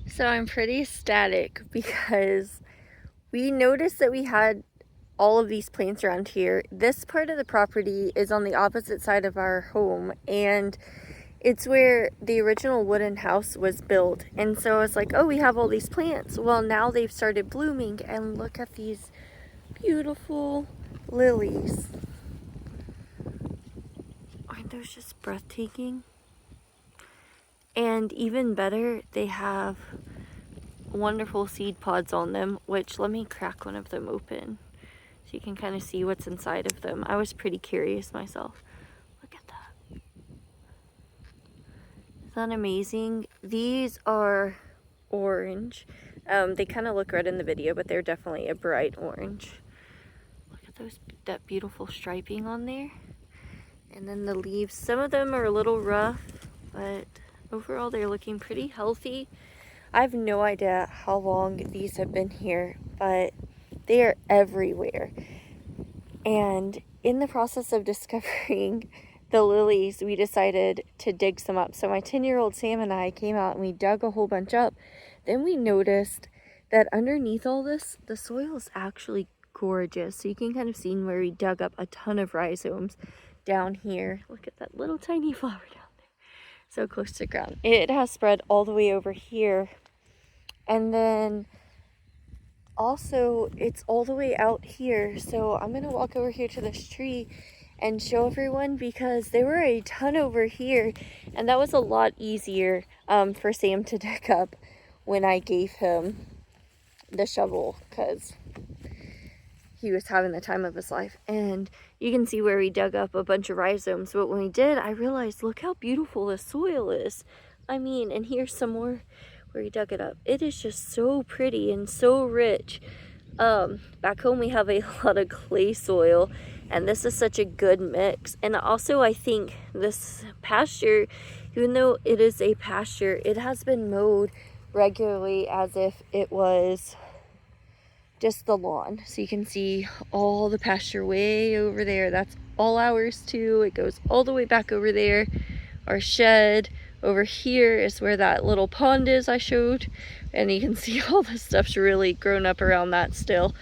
So I'm pretty ecstatic because we noticed that we had all of these plants around here. This part of the property is on the opposite side of our home, and it's where the original wooden house was built. And so I was like, oh, we have all these plants. Well, now they've started blooming, and look at these beautiful lilies. Aren't those just breathtaking? And even better, they have wonderful seed pods on them, which let me crack one of them open so you can kind of see what's inside of them. I was pretty curious myself. Look at that. Isn't that amazing? These are orange. They kind of look red in the video, but they're definitely a bright orange. Look at that beautiful striping on there. And then the leaves, some of them are a little rough, but overall they're looking pretty healthy. I have no idea how long these have been here, but they are everywhere. And in the process of discovering the lilies, we decided to dig some up. So my 10-year-old Sam and I came out and we dug a whole bunch up. Then we noticed that underneath all this, the soil is actually gorgeous. So you can kind of see where we dug up a ton of rhizomes down here. Look at that little tiny flower down there. So close to the ground. It has spread all the way over here. And then also it's all the way out here. So I'm gonna walk over here to this tree and show everyone, because there were a ton over here, and that was a lot easier for Sam to dig up when I gave him the shovel, because he was having the time of his life. And you can see where we dug up a bunch of rhizomes, but when we did, I realized, look how beautiful the soil is. I mean, and here's some more where we dug it up. It is just so pretty and so rich. Back home we have a lot of clay soil, and this is such a good mix. And also I think this pasture, even though it is a pasture, it has been mowed regularly as if it was just the lawn. So you can see all the pasture way over there. That's all ours too. It goes all the way back over there. Our shed over here is where that little pond is I showed, and you can see all the stuff's really grown up around that still.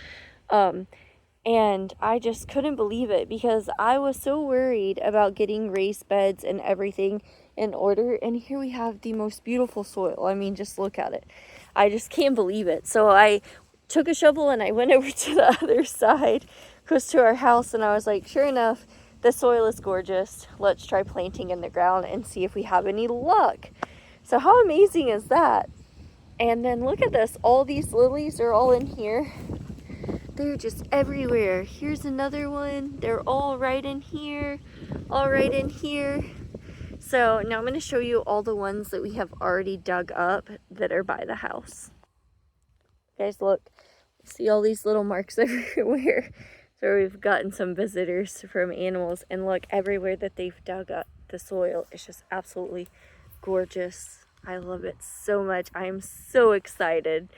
And I just couldn't believe it, because I was so worried about getting raised beds and everything in order, and here we have the most beautiful soil. I mean, just look at it. I just can't believe it. So I took a shovel and I went over to the other side, close to our house, and I was like, sure enough, the soil is gorgeous. Let's try planting in the ground and see if we have any luck. So how amazing is that? And then look at this. All these lilies are all in here. They're just everywhere. Here's another one. They're all right in here. All right in here. So now I'm going to show you all the ones that we have already dug up that are by the house. Guys, look. See all these little marks everywhere. So we've gotten some visitors from animals, and look, everywhere that they've dug up the soil is just absolutely gorgeous. I love it so much. I am so excited.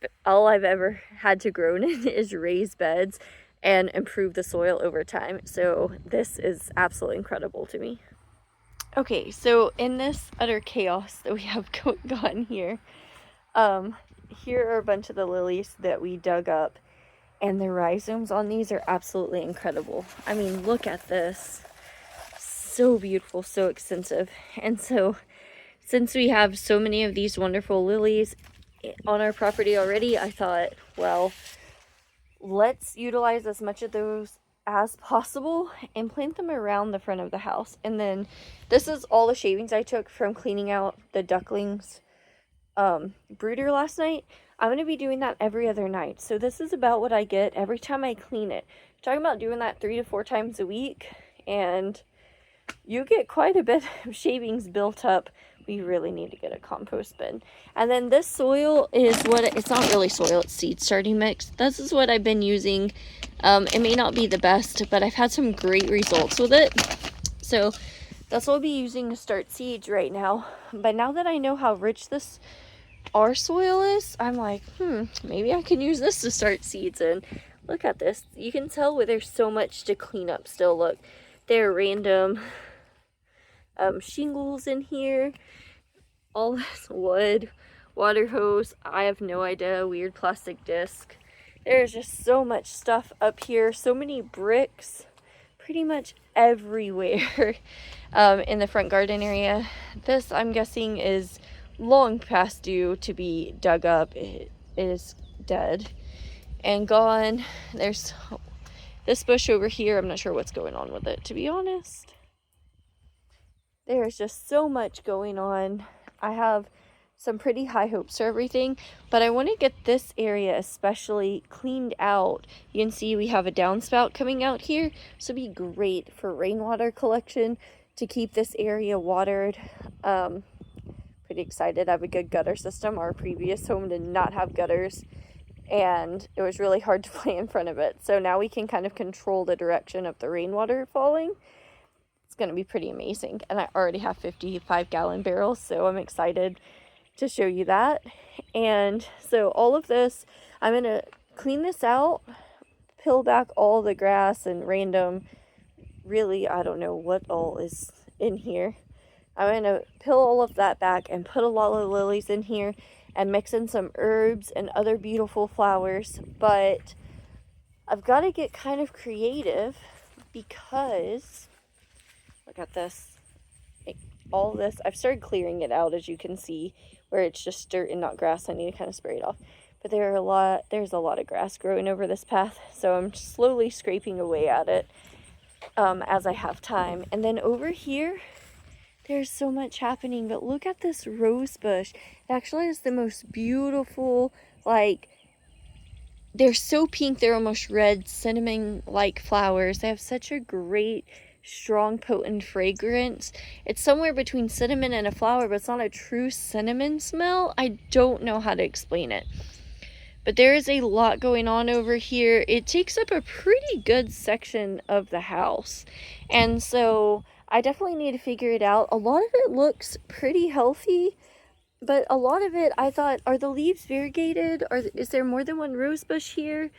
But all I've ever had to grow in is raise beds and improve the soil over time. So this is absolutely incredible to me. Okay, so in this utter chaos that we have going on here, here are a bunch of the lilies that we dug up. And the rhizomes on these are absolutely incredible. I mean, look at this. So beautiful, so extensive. And so, since we have so many of these wonderful lilies on our property already, I thought, well, let's utilize as much of those as possible and plant them around the front of the house. And then, this is all the shavings I took from cleaning out the ducklings brooder last night. I'm going to be doing that every other night. So this is about what I get every time I clean it. I'm talking about doing that 3 to 4 times a week, and you get quite a bit of shavings built up. We really need to get a compost bin. And then this soil is what, it's not really soil, it's seed starting mix. This is what I've been using. It may not be the best, but I've had some great results with it. So that's what I'll be using to start seeds right now. But now that I know how rich our soil is, I'm like, maybe I can use this to start seeds in. Look at this. You can tell where there's so much to clean up still. Look, there are random shingles in here. All this wood. water hose. I have no idea. Weird plastic disc. There's just so much stuff up here. So many bricks pretty much everywhere in the front garden area. This, I'm guessing, is long past due to be dug up. It is dead and gone. There's this bush over here. I'm not sure what's going on with it, to be honest. There's just so much going on. I have some pretty high hopes for everything, but I want to get this area especially cleaned out. You can see we have a downspout coming out here, so it'd be great for rainwater collection to keep this area watered. Pretty excited. I have a good gutter system. Our previous home did not have gutters, and it was really hard to play in front of it. So now we can kind of control the direction of the rainwater falling. It's going to be pretty amazing. And I already have 55-gallon barrels, so I'm excited to show you that. And so all of this, I'm going to clean this out, peel back all the grass and random, really, I don't know what all is in here. I'm going to peel all of that back and put a lot of lilies in here and mix in some herbs and other beautiful flowers. But I've got to get kind of creative because, look at this, all this, I've started clearing it out, as you can see, where it's just dirt and not grass. I need to kind of spray it off. But there's a lot of grass growing over this path, so I'm slowly scraping away at it as I have time. And then over here, there's so much happening, but look at this rose bush. It actually has the most beautiful, like, they're so pink, they're almost red, cinnamon-like flowers. They have such a great, strong, potent fragrance. It's somewhere between cinnamon and a flower, but it's not a true cinnamon smell. I don't know how to explain it. But there is a lot going on over here. It takes up a pretty good section of the house. And so I definitely need to figure it out. A lot of it looks pretty healthy, but a lot of it, I thought, are the leaves variegated? Or is there more than one rose bush here?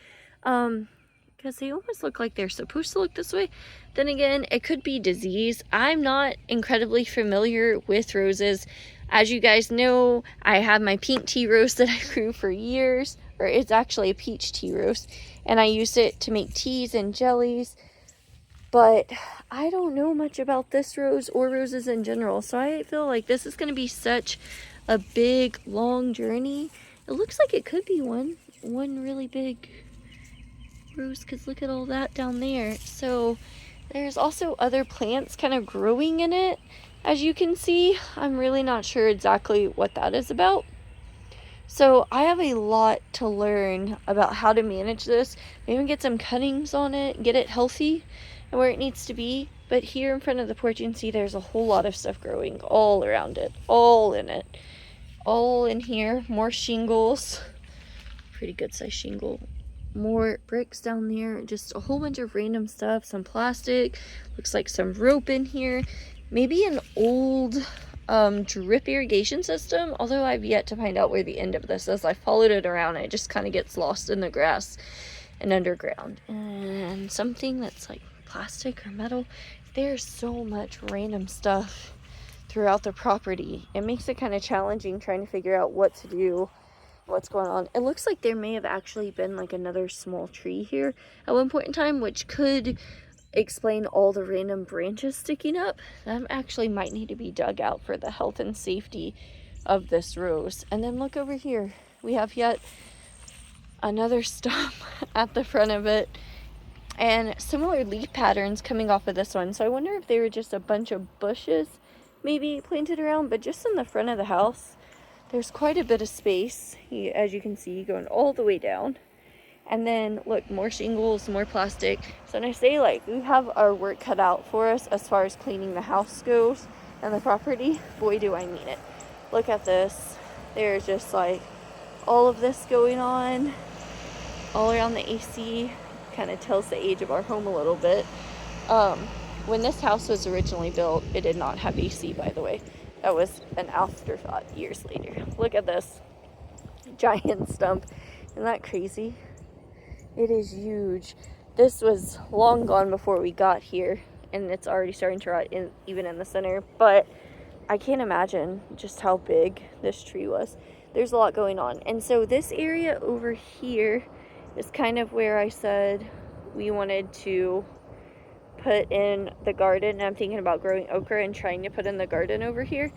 Because they almost look like they're supposed to look this way. Then again, it could be disease. I'm not incredibly familiar with roses. As you guys know, I have my pink tea rose that I grew for years, or it's actually a peach tea rose, and I used it to make teas and jellies. But I don't know much about this rose or roses in general, so I feel like this is going to be such a big, long journey. It looks like it could be one really big rose, because look at all that down there. So there's also other plants kind of growing in it, as you can see. I'm really not sure exactly what that is about. So I have a lot to learn about how to manage this, maybe get some cuttings on it, get it healthy and where it needs to be. But here in front of the porch, you can see there's a whole lot of stuff growing all around it, all in it, all in here. More shingles, pretty good size shingle. More bricks down there, just a whole bunch of random stuff, some plastic, looks like some rope in here, maybe an old drip irrigation system, although I've yet to find out where the end of this is. I followed it around and it just kind of gets lost in the grass and underground. And something that's like plastic or metal. There's so much random stuff throughout the property. It makes it kind of challenging trying to figure out what to do, what's going on. It looks like there may have actually been like another small tree here at one point in time, which could explain all the random branches sticking up. That actually might need to be dug out for the health and safety of this rose. And then look over here, we have yet another stump at the front of it, and similar leaf patterns coming off of this one. So I wonder if they were just a bunch of bushes maybe planted around. But just in the front of the house, there's quite a bit of space, as you can see, going all the way down. And then look, more shingles, more plastic. So when I say like we have our work cut out for us as far as cleaning the house goes and the property, boy do I mean it. Look at this. There's just like all of this going on all around the AC. Kind of tells the age of our home a little bit. When this house was originally built, it did not have AC, by the way. That was an afterthought years later. Look at this giant stump. Isn't that crazy? It is huge. This was long gone before we got here, and it's already starting to rot even in the center. But I can't imagine just how big this tree was. there's a lot going on. And so this area over here is kind of where I said we wanted to put in the garden. I'm thinking about growing okra and trying to put in the garden over here.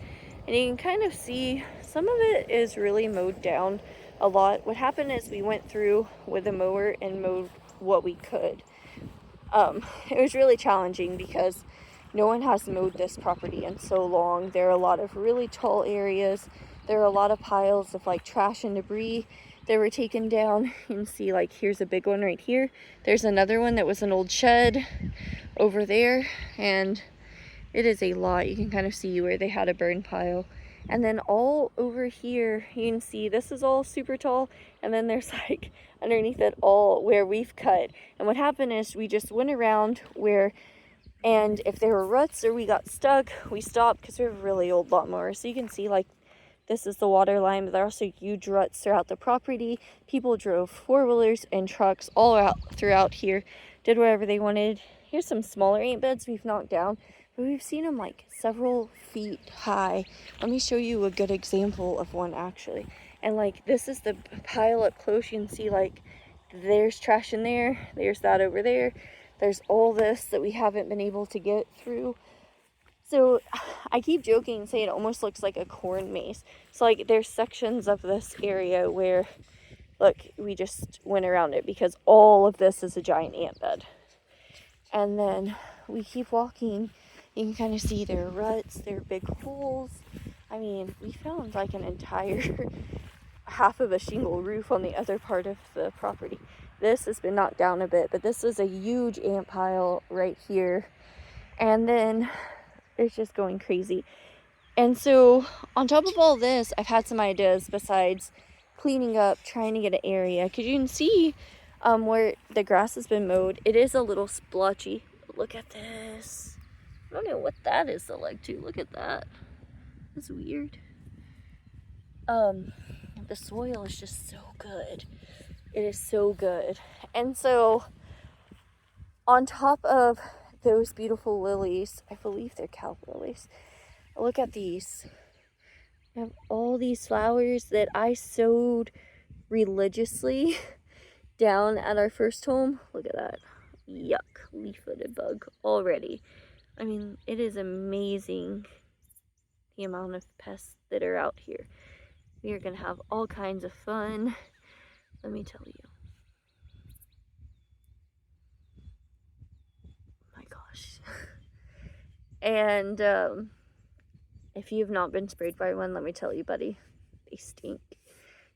And you can kind of see some of it is really mowed down a lot. What happened is we went through with a mower and mowed what we could. It was really challenging because no one has mowed this property in so long. There are a lot of really tall areas. There are a lot of piles of like trash and debris that were taken down. You can see like here's a big one right here. There's another one that was an old shed over there, and it is a lot. You can kind of see where they had a burn pile. And then all over here, you can see this is all super tall, and then there's like underneath it all where we've cut. And what happened is we just went around where, and if there were ruts or we got stuck, we stopped because we have a really old lawnmower. So you can see like this is the water line, but there are also huge ruts throughout the property. People drove four-wheelers and trucks all out throughout here, did whatever they wanted. Here's some smaller ant beds we've knocked down, but we've seen them like several feet high. Let me show you a good example of one actually. And like this is the pile up close. You can see like there's trash in there, there's that over there, there's all this that we haven't been able to get through. So I keep joking and saying it almost looks like a corn maze. So like there's sections of this area where, look, we just went around it because all of this is a giant ant bed. And then we keep walking. You can kind of see there are ruts, there are big holes. I mean, we found like an entire half of a shingle roof on the other part of the property. This has been knocked down a bit, but this is a huge ant pile right here. And then it's just going crazy. And so on top of all this, I've had some ideas besides cleaning up, trying to get an area, because you can see where the grass has been mowed, it is a little splotchy. Look at this. I don't know what that is to like too. Look at that. That's weird. The soil is just so good. It is so good. And so on top of those beautiful lilies, I believe they're Canna Lillies. Look at these. I have all these flowers that I sowed religiously down at our first home. Look at that. Yuck, leaf-footed bug already. I mean, it is amazing the amount of pests that are out here. We are gonna have all kinds of fun. Let me tell you. My gosh. And if you have not been sprayed by one, let me tell you, buddy, they stink.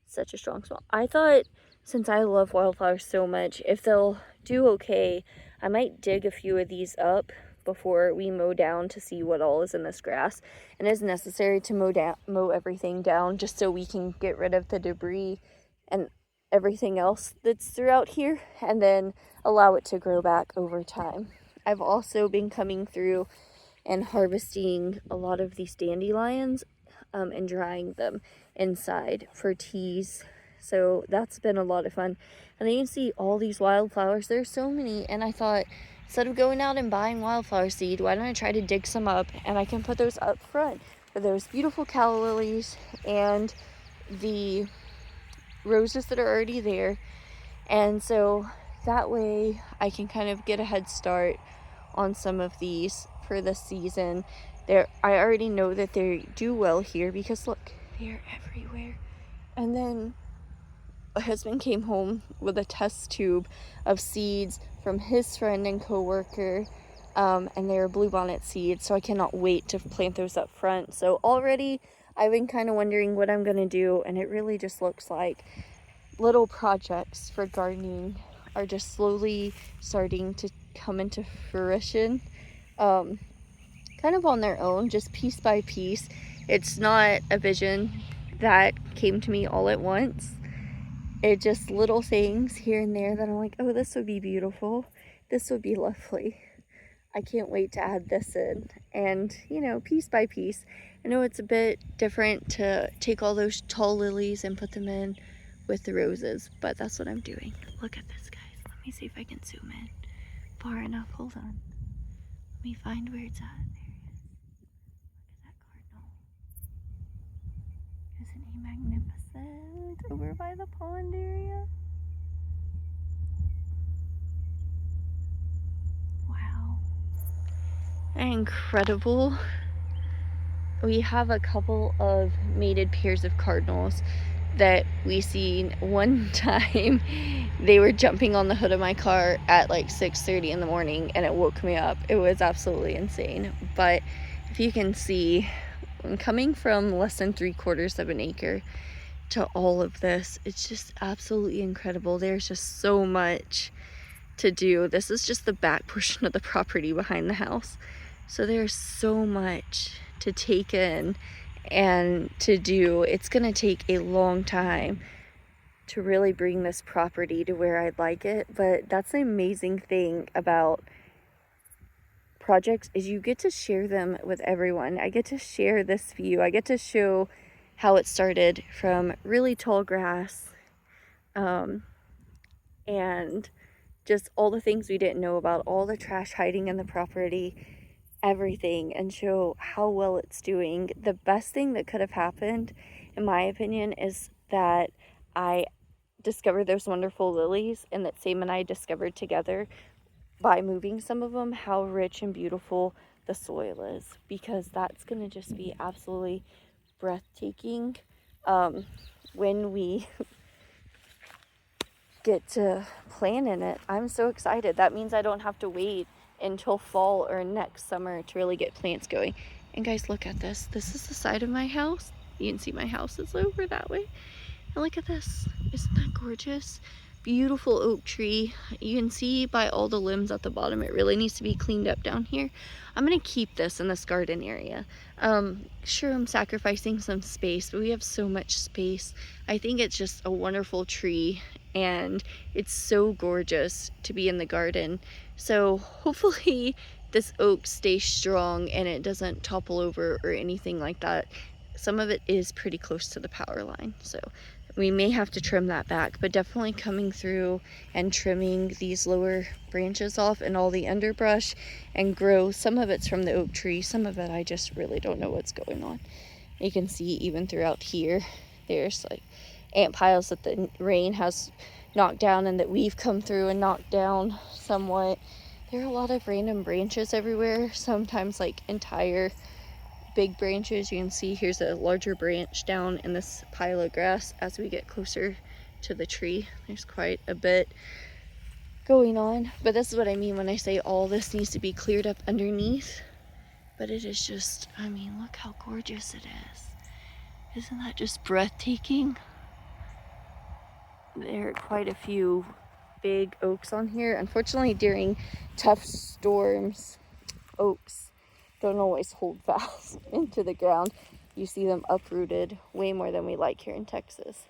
Such a strong smell. I thought, since I love wildflowers so much, if they'll do okay, I might dig a few of these up before we mow down to see what all is in this grass. And it's necessary to mow everything down just so we can get rid of the debris and everything else that's throughout here, and then allow it to grow back over time. I've also been coming through and harvesting a lot of these dandelions and drying them inside for teas. So that's been a lot of fun. And then you can see all these wildflowers. There's so many, and I thought, instead of going out and buying wildflower seed, why don't I try to dig some up, and I can put those up front for those beautiful calla lilies and the roses that are already there. And so that way I can kind of get a head start on some of these for the season. I already know that they do well here because look, they're everywhere. And then my husband came home with a test tube of seeds from his friend and co-worker, and they're bluebonnet seeds, so I cannot wait to plant those up front. So already I've been kind of wondering what I'm gonna do, and it really just looks like little projects for gardening are just slowly starting to come into fruition, kind of on their own, just piece by piece. It's not a vision that came to me all at once. It's just little things here and there that I'm like, oh, this would be beautiful. This would be lovely. I can't wait to add this in. And, you know, piece by piece. I know it's a bit different to take all those tall lilies and put them in with the roses, but that's what I'm doing. Look at this, guys. Let me see if I can zoom in far enough. Hold on. Let me find where it's at. There it is. Look at that cardinal. Isn't he magnificent over by the pond area. Wow. Incredible. We have a couple of mated pairs of cardinals that we seen one time. They were jumping on the hood of my car at like 6:30 in the morning and it woke me up. It was absolutely insane. But if you can see, I'm coming from less than 3/4 of an acre to all of this, it's just absolutely incredible. There's just so much to do. This is just the back portion of the property behind the house. So there's so much to take in and to do. It's gonna take a long time to really bring this property to where I'd like it, but that's the amazing thing about projects is you get to share them with everyone. I get to share this view. I get to show how it started from really tall grass and just all the things we didn't know about, all the trash hiding in the property, everything, and show how well it's doing. The best thing that could have happened, in my opinion, is that I discovered those wonderful lilies, and that Sam and I discovered together by moving some of them how rich and beautiful the soil is, because that's going to just be absolutely breathtaking when we get to plant in it. I'm so excited. That means I don't have to wait until fall or next summer to really get plants going. And guys, look at this. This is the side of my house. You can see my house is over that way. And look at this. Isn't that gorgeous? Beautiful oak tree. You can see by all the limbs at the bottom, it really needs to be cleaned up down here. I'm gonna keep this in this garden area. Sure, I'm sacrificing some space, but we have so much space. I think it's just a wonderful tree, and it's so gorgeous to be in the garden. So hopefully this oak stays strong and it doesn't topple over or anything like that. Some of it is pretty close to the power line, so we may have to trim that back, but definitely coming through and trimming these lower branches off and all the underbrush and grow. Some of it's from the oak tree, some of it I just really don't know what's going on. You can see even throughout here, there's like ant piles that the rain has knocked down and that we've come through and knocked down somewhat. There are a lot of random branches everywhere, sometimes like entire big branches. You can see here's a larger branch down in this pile of grass. As we get closer to the tree, there's quite a bit going on, but this is what I mean when I say all this needs to be cleared up underneath. But it is just, I mean, look how gorgeous it is. Isn't that just breathtaking? There are quite a few big oaks on here. Unfortunately, during tough storms, oaks don't always hold fast into the ground. You see them uprooted way more than we like here in Texas.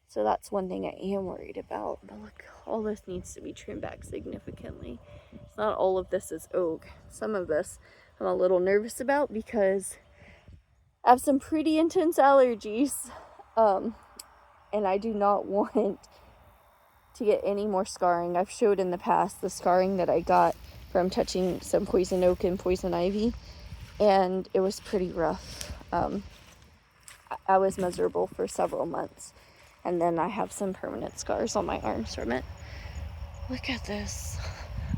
So that's one thing I am worried about. But look, all this needs to be trimmed back significantly. It's not all of this is oak. Some of this I'm a little nervous about because I have some pretty intense allergies. And I do not want to get any more scarring. I've showed in the past the scarring that I got from touching some poison oak and poison ivy, and it was pretty rough. I was miserable for several months, and then I have some permanent scars on my arms from it. Look at this.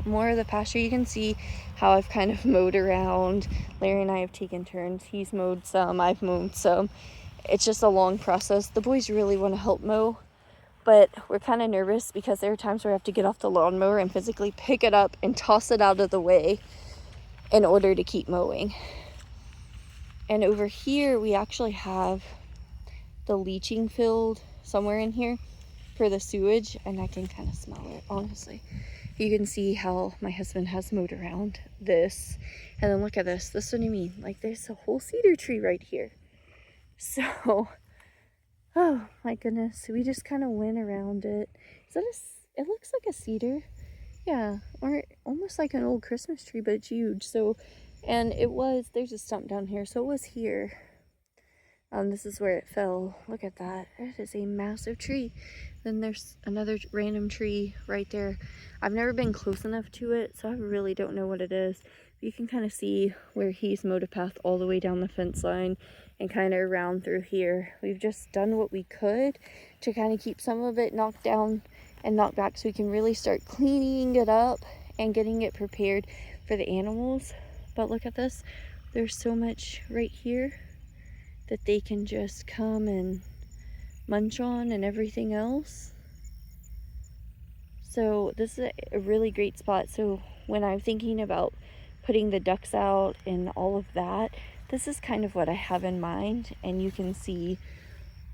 More of the pasture. You can see how I've kind of mowed around. Larry and I have taken turns. He's mowed some, I've mowed some. It's just a long process. The boys really want to help mow, but we're kind of nervous because there are times where I have to get off the lawnmower and physically pick it up and toss it out of the way in order to keep mowing. And over here, we actually have the leaching field somewhere in here for the sewage, and I can kind of smell it, honestly. You can see how my husband has mowed around this. And then look at this. This is what I mean. Like, there's a whole cedar tree right here. So, oh my goodness, we just kind of went around it. Is that it looks like a cedar. Yeah, or almost like an old Christmas tree, but it's huge. So, and there's a stump down here, so it was here. This is where it fell. Look at that. It is a massive tree. Then there's another random tree right there. I've never been close enough to it, so I really don't know what it is. You can kind of see where he's mowed a path all the way down the fence line and kind of around through here. We've just done what we could to kind of keep some of it knocked down and knocked back so we can really start cleaning it up and getting it prepared for the animals. But look at this. There's so much right here that they can just come and munch on and everything else. So this is a really great spot. So when I'm thinking about putting the ducks out and all of that, this is kind of what I have in mind, and you can see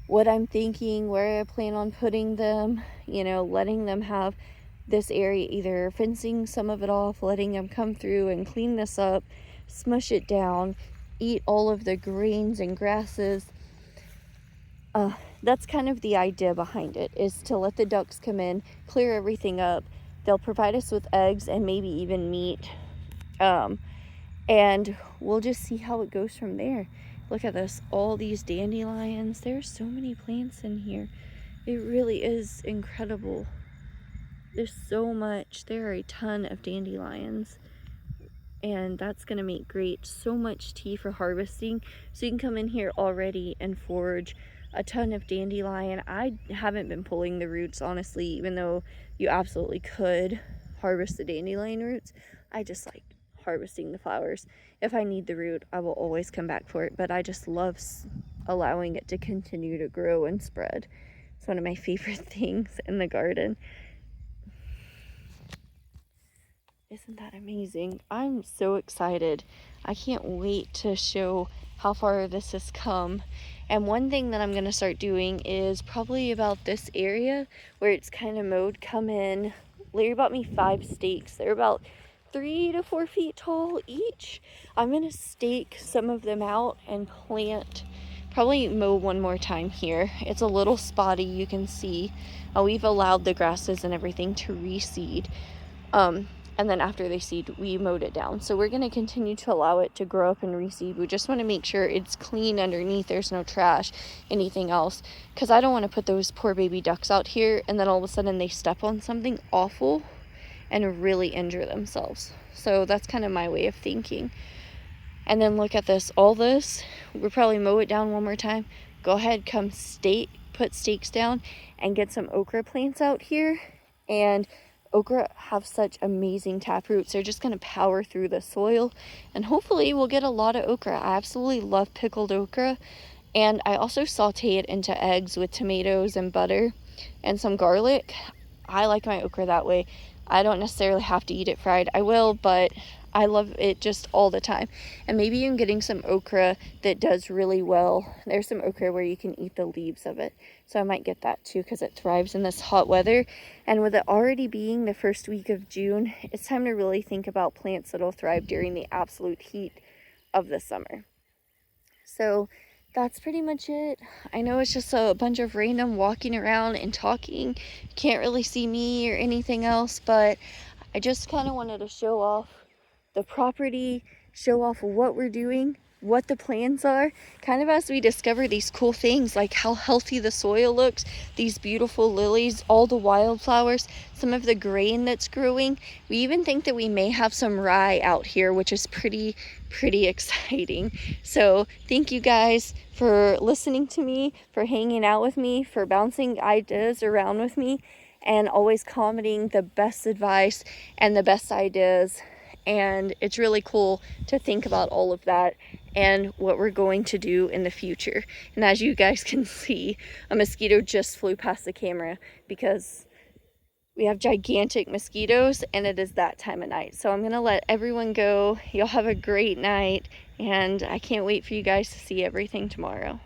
what I'm thinking, where I plan on putting them, you know, letting them have this area, either fencing some of it off, letting them come through and clean this up, smush it down, eat all of the greens and grasses. That's kind of the idea behind it, is to let the ducks come in, clear everything up. They'll provide us with eggs and maybe even meat. And we'll just see how it goes from there. Look at this, all these dandelions. There's so many plants in here. It really is incredible. There's so much. There are a ton of dandelions. And that's gonna make great, so much tea for harvesting. So you can come in here already and forage a ton of dandelion. I haven't been pulling the roots, honestly, even though you absolutely could harvest the dandelion roots. I just like harvesting the flowers. If I need the root, I will always come back for it, but I just love allowing it to continue to grow and spread. It's one of my favorite things in the garden. Isn't that amazing? I'm so excited. I can't wait to show how far this has come. And one thing that I'm going to start doing is probably about this area where it's kind of mowed, come in. Larry bought me 5 stakes. They're about 3 to 4 feet tall each. I'm going to stake some of them out and plant, probably mow one more time here. It's a little spotty, you can see. We've allowed the grasses and everything to reseed. And then after they seed, we mowed it down. So we're going to continue to allow it to grow up and reseed. We just want to make sure it's clean underneath. There's no trash, anything else. Because I don't want to put those poor baby ducks out here and then all of a sudden they step on something awful and really injure themselves. So that's kind of my way of thinking. And then look at this. All this, we'll probably mow it down one more time. Go ahead, come put stakes down and get some okra plants out here. And okra have such amazing tap roots. They're just going to power through the soil, and hopefully we'll get a lot of okra. I absolutely love pickled okra, and I also saute it into eggs with tomatoes and butter and some garlic. I like my okra that way. I don't necessarily have to eat it fried. I will, but I love it just all the time. And maybe I'm getting some okra that does really well. There's some okra where you can eat the leaves of it. So I might get that too because it thrives in this hot weather. And with it already being the first week of June, it's time to really think about plants that'll thrive during the absolute heat of the summer. So that's pretty much it. I know it's just a bunch of random walking around and talking. You can't really see me or anything else, but I just kind of wanted to show off the property, show off what we're doing, what the plans are, kind of as we discover these cool things, like how healthy the soil looks, these beautiful lilies, all the wildflowers, some of the grain that's growing. We even think that we may have some rye out here, which is pretty exciting. So thank you guys for listening to me, for hanging out with me, for bouncing ideas around with me, and always commenting the best advice and the best ideas. And it's really cool to think about all of that and what we're going to do in the future. And as you guys can see, a mosquito just flew past the camera because we have gigantic mosquitoes and it is that time of night. So I'm going to let everyone go. You'll have a great night, and I can't wait for you guys to see everything tomorrow.